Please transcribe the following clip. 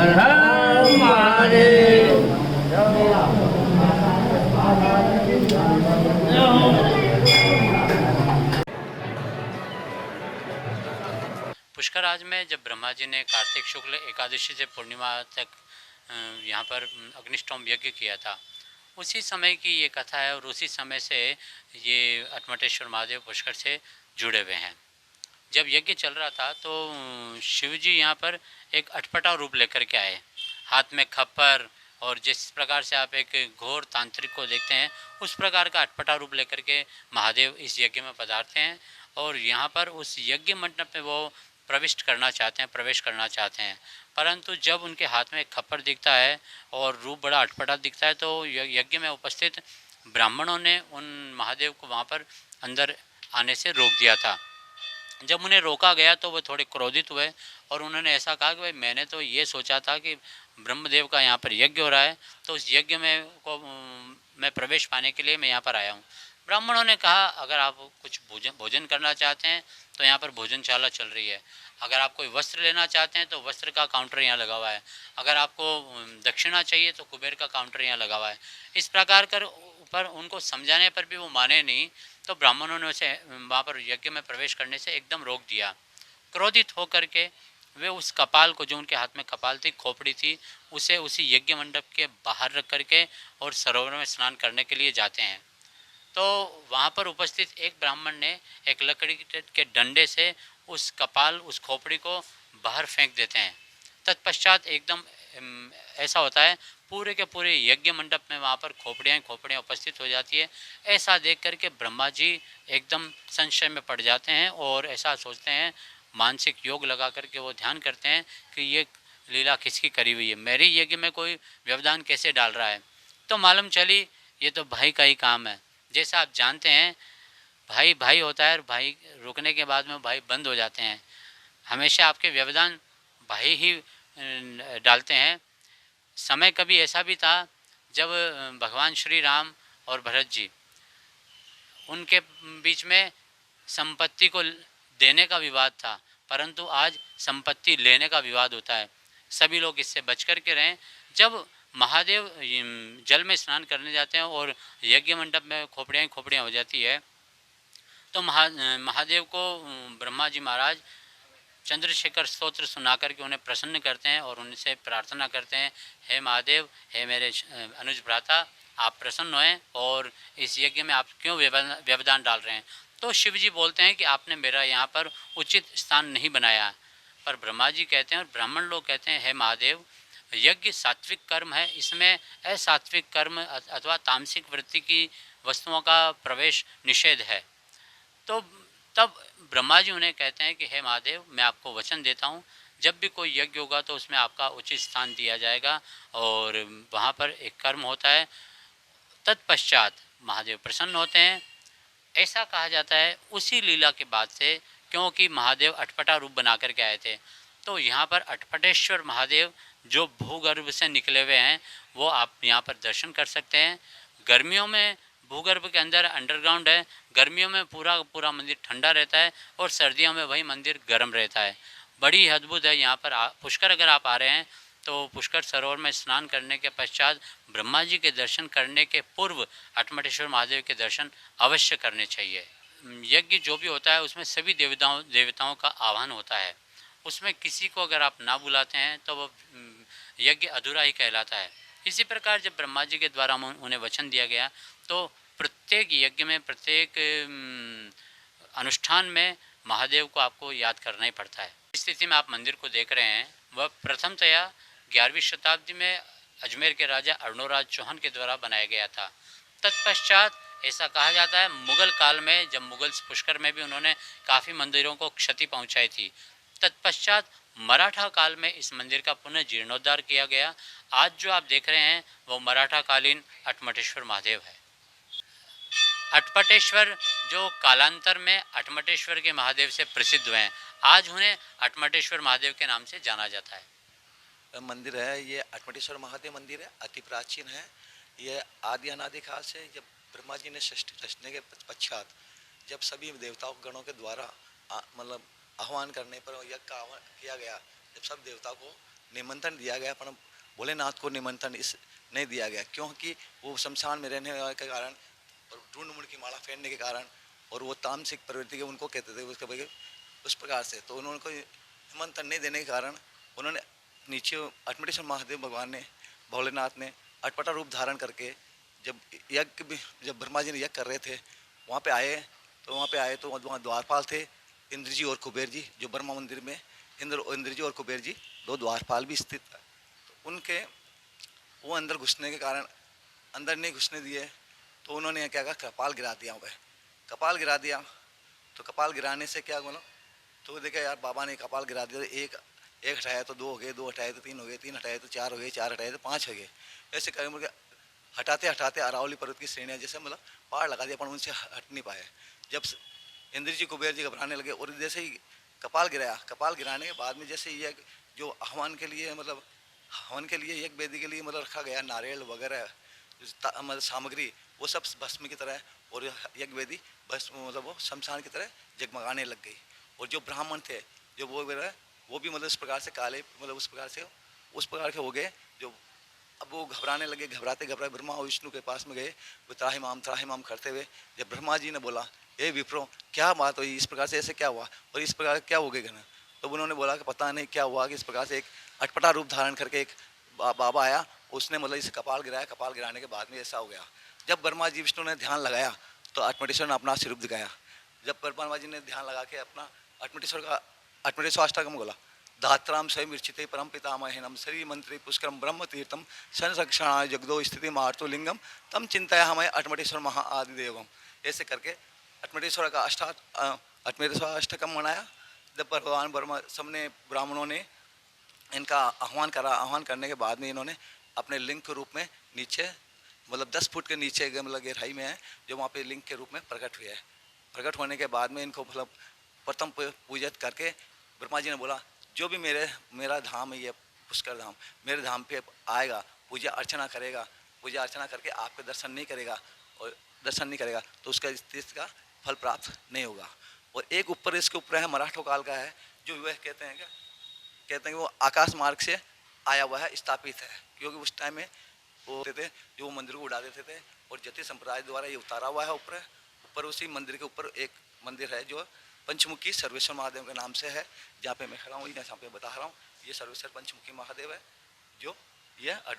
हर हर महादेव। पुष्कराज में जब ब्रह्मा जी ने कार्तिक शुक्ल एकादशी से पूर्णिमा तक यहाँ पर अग्निष्टोम यज्ञ किया था, उसी समय की ये कथा है और उसी समय से ये अठमटेश्वर महादेव पुष्कर से जुड़े हुए हैं। जब यज्ञ चल रहा था तो शिव जी यहाँ पर एक अटपटा रूप लेकर के आए, हाथ में खप्पर, और जिस प्रकार से आप एक घोर तांत्रिक को देखते हैं उस प्रकार का अटपटा रूप लेकर के महादेव इस यज्ञ में पधारते हैं और यहाँ पर उस यज्ञ मंडप में वो प्रविष्ट करना चाहते हैं, प्रवेश करना चाहते हैं। परंतु जब उनके हाथ में एक खप्पर दिखता है और रूप बड़ा अटपटा दिखता है तो यज्ञ में उपस्थित ब्राह्मणों ने उन महादेव को वहाँ पर अंदर आने से रोक दिया था। जब उन्हें रोका गया तो वो थोड़े क्रोधित हुए और उन्होंने ऐसा कहा कि भाई मैंने तो ये सोचा था कि ब्रह्मदेव का यहाँ पर यज्ञ हो रहा है, तो उस यज्ञ में को मैं प्रवेश पाने के लिए मैं यहाँ पर आया हूँ। ब्राह्मणों ने कहा अगर आप कुछ भोजन करना चाहते हैं तो यहाँ पर भोजनशाला चल रही है, अगर आप कोई वस्त्र लेना चाहते हैं तो वस्त्र का काउंटर यहाँ लगा हुआ है, अगर आपको दक्षिणा चाहिए तो कुबेर का काउंटर यहाँ लगा हुआ है। इस प्रकार कर ऊपर उनको समझाने पर भी वो माने नहीं, तो ब्राह्मणों ने उसे वहाँ पर यज्ञ में प्रवेश करने से एकदम रोक दिया। क्रोधित होकर के वे उस कपाल को, जो उनके हाथ में कपाल थी, खोपड़ी थी, उसे उसी यज्ञ मंडप के बाहर रख करके और सरोवर में स्नान करने के लिए जाते हैं। तो वहाँ पर उपस्थित एक ब्राह्मण ने एक लकड़ी के डंडे से उस कपाल, उस खोपड़ी को बाहर फेंक देते हैं। तत्पश्चात एकदम ऐसा होता है पूरे के पूरे यज्ञ मंडप में वहाँ पर खोपड़ियाँ उपस्थित हो जाती है। ऐसा देख करके ब्रह्मा जी एकदम संशय में पड़ जाते हैं और ऐसा सोचते हैं, मानसिक योग लगा करके वो ध्यान करते हैं कि ये लीला किसकी करी हुई है, मेरी यज्ञ में कोई व्यवधान कैसे डाल रहा है। तो मालूम चली ये तो भाई का ही काम है। जैसा आप जानते हैं भाई भाई होता है और भाई रुकने के बाद में भाई बंद हो जाते हैं। हमेशा आपके व्यवधान भाई ही डालते हैं। समय कभी ऐसा भी था जब भगवान श्री राम और भरत जी, उनके बीच में संपत्ति को देने का विवाद था, परंतु आज संपत्ति लेने का विवाद होता है। सभी लोग इससे बच कर के रहें। जब महादेव जल में स्नान करने जाते हैं और यज्ञ मंडप में खोपड़ियाँ हो जाती है, तो महादेव को ब्रह्मा जी महाराज चंद्रशेखर स्तोत्र सुनाकर के उन्हें प्रसन्न करते हैं और उनसे प्रार्थना करते हैं, हे महादेव, हे मेरे अनुज भ्राता, आप प्रसन्न होएं और इस यज्ञ में आप क्यों व्यवधान डाल रहे हैं। तो शिव जी बोलते हैं कि आपने मेरा यहाँ पर उचित स्थान नहीं बनाया। पर ब्रह्मा जी कहते हैं और ब्राह्मण लोग कहते हैं, हे महादेव, यज्ञ सात्विक कर्म है, इसमें असात्विक कर्म अथवा तामसिक वृत्ति की वस्तुओं का प्रवेश निषेध है। तो तब ब्रह्मा जी उन्हें कहते हैं कि हे महादेव, मैं आपको वचन देता हूँ, जब भी कोई यज्ञ होगा तो उसमें आपका उचित स्थान दिया जाएगा और वहाँ पर एक कर्म होता है। तत्पश्चात महादेव प्रसन्न होते हैं। ऐसा कहा जाता है उसी लीला के बाद से, क्योंकि महादेव अटपटा रूप बना कर के आए थे, तो यहाँ पर अटपटेश्वर महादेव जो भूगर्भ से निकले हुए हैं वो आप यहाँ पर दर्शन कर सकते हैं। गर्मियों में भूगर्भ के अंदर अंडरग्राउंड है, गर्मियों में पूरा पूरा मंदिर ठंडा रहता है और सर्दियों में वही मंदिर गर्म रहता है। बड़ी अद्भुत है। यहाँ पर पुष्कर अगर आप आ रहे हैं तो पुष्कर सरोवर में स्नान करने के पश्चात ब्रह्मा जी के दर्शन करने के पूर्व अटमटेश्वर महादेव के दर्शन अवश्य करने चाहिए। यज्ञ जो भी होता है उसमें सभी देवताओं का आह्वान होता है, उसमें किसी को अगर आप ना बुलाते हैं तो वो यज्ञ अधूरा ही कहलाता है। इसी प्रकार जब ब्रह्मा जी के द्वारा उन्हें वचन दिया गया तो प्रत्येक यज्ञ में, प्रत्येक अनुष्ठान में महादेव को आपको याद करना ही पड़ता है। इस स्थिति में आप मंदिर को देख रहे हैं, वह प्रथमतया 11वीं शताब्दी में अजमेर के राजा अर्णोराज चौहान के द्वारा बनाया गया था। तत्पश्चात ऐसा कहा जाता है मुगल काल में, जब मुगल्स पुष्कर में भी उन्होंने काफ़ी मंदिरों को क्षति पहुंचाई थी। तत्पश्चात मराठा काल में इस मंदिर का पुनः जीर्णोद्धार किया गया। आज जो आप देख रहे हैं वो मराठा कालीन अटमटेश्वर महादेव है। अटपटेश्वर जो कालांतर में अटमटेश्वर के महादेव से प्रसिद्ध हुए हैं, आज उन्हें अटमटेश्वर महादेव के नाम से जाना जाता है। मंदिर है ये अटमटेश्वर महादेव मंदिर है, अति प्राचीन है। ये आदि अनादि काल से, जब ब्रह्मा जी ने सृष्टि रचने के पश्चात जब सभी देवताओं गणों के द्वारा मतलब आह्वान करने पर यज्ञ का आह्वान किया गया, जब सब देवता को निमंत्रण दिया गया, पर भोलेनाथ को निमंत्रण इस नहीं दिया गया, क्योंकि वो शमशान में रहने के कारण और ढूंढ मुड़ की माला फेरने के कारण, और वो तामसिक प्रवृत्ति के उनको कहते थे उसके भाई उस प्रकार से, तो उन्होंने कोई निमंत्रण नहीं देने के कारण उन्होंने नीचे अटमटेश्वर महादेव भगवान ने, भोलेनाथ ने अटपटा रूप धारण करके जब यज्ञ भी, जब ब्रह्मा जी ने यज्ञ कर रहे थे वहाँ पे आए, तो वहाँ द्वारपाल थे, इंद्र जी और कुबेर जी, जो ब्रह्मा मंदिर में इंद्र जी और कुबेर जी दो द्वारपाल भी स्थित है। तो उनके वो अंदर घुसने के कारण अंदर नहीं घुसने दिए, तो उन्होंने क्या कहा, कपाल गिरा दिया। वह कपाल गिरा दिया, तो कपाल गिराने से क्या बोला, तो देखा यार बाबा ने कपाल गिरा दिया, एक हटाया तो 2 हो गए, 2 हटाए तो 3 हो गए, 3 हटाए तो 4 हो गए, 4 हटाए तो 5 हो गए, ऐसे करके हटाते हटाते अरावली पर्वत की श्रेणियाँ जैसे मतलब पहाड़ लगा दिया, पर उनसे हट नहीं पाए। जब इंद्र जी कुबेर जी घबराने लगे, और जैसे ही कपाल गिराया, कपाल गिराने के बाद में जैसे ये जो हवन के लिए मतलब हवन के लिए एक वेदी के लिए मतलब रखा गया नारियल वगैरह मतलब सामग्री, वो सब भस्म की तरह, और यज्ञ वेदी भस्म मतलब वो शमशान की तरह जगमगाने लग गई। और जो ब्राह्मण थे जो वो भी मतलब इस प्रकार से काले मतलब उस प्रकार के हो गए, जो अब वो घबराने लगे, घबराते घबराते ब्रह्मा और विष्णु के पास में गए, वो त्राहिमाम करते हुए। जब ब्रह्मा जी ने बोला, ए विप्रो क्या बात हुई, इस प्रकार से ऐसे क्या हुआ और इस प्रकार क्या हो गए घना, तो उन्होंने बोला कि पता नहीं क्या हुआ कि इस प्रकार से एक अटपटा रूप धारण करके एक बाबा आया, उसने मतलब इसे कपाल गिराया, कपाल गिराने के बाद में ऐसा हो गया। जब ब्रह्मा जी विष्णु ने ध्यान लगाया तो अटमटेश्वर ने अपना स्वरूप दिखाया। जब ब्रह्मा जी ने ध्यान लगा के अपना अटमटेश्वर अष्टकम बोला, धात्राम स्वयं विरचिते परम पितामहेनम श्री मंत्री पुष्करम ब्रह्म तीर्थम संरक्षणाय जगदो स्थिति मार्तो लिंगम तम चिंताया हमें अटमटेश्वर महा आदिदेवम। ऐसे करके अटमटेश्वर का अटमटेश्वर अष्टकम मनाया। जब भगवान ब्रह्मा सबने ब्राह्मणों ने इनका आह्वान करा, आह्वान करने के बाद में इन्होंने अपने लिंग के रूप में नीचे मतलब 10 फुट के नीचे मतलब गहराई में है, जो वहाँ पे लिंग के रूप में प्रकट हुए है। प्रकट होने के बाद में इनको मतलब प्रथम पूजित करके ब्रह्मा जी ने बोला, जो भी मेरा धाम है ये पुष्कर धाम, मेरे धाम पे आएगा, पूजा अर्चना करेगा, पूजा अर्चना करके आपके दर्शन नहीं करेगा तो उसका इस तीर्थ का फल प्राप्त नहीं होगा। और एक ऊपर इसके ऊपर है मराठो काल का है, जो वह कहते हैं कि वो आकाश मार्ग से आया हुआ है, स्थापित है, क्योंकि उस टाइम में वो थे जो मंदिर को उड़ा देते थे, और जति संप्रदाय द्वारा ये उतारा हुआ है। ऊपर उसी मंदिर के ऊपर एक मंदिर है जो पंचमुखी सर्वेश्वर महादेव के नाम से है, जहाँ पे मैं खड़ा हूँ, जहाँ पे बता रहा हूँ, ये सर्वेश्वर पंचमुखी महादेव है, जो ये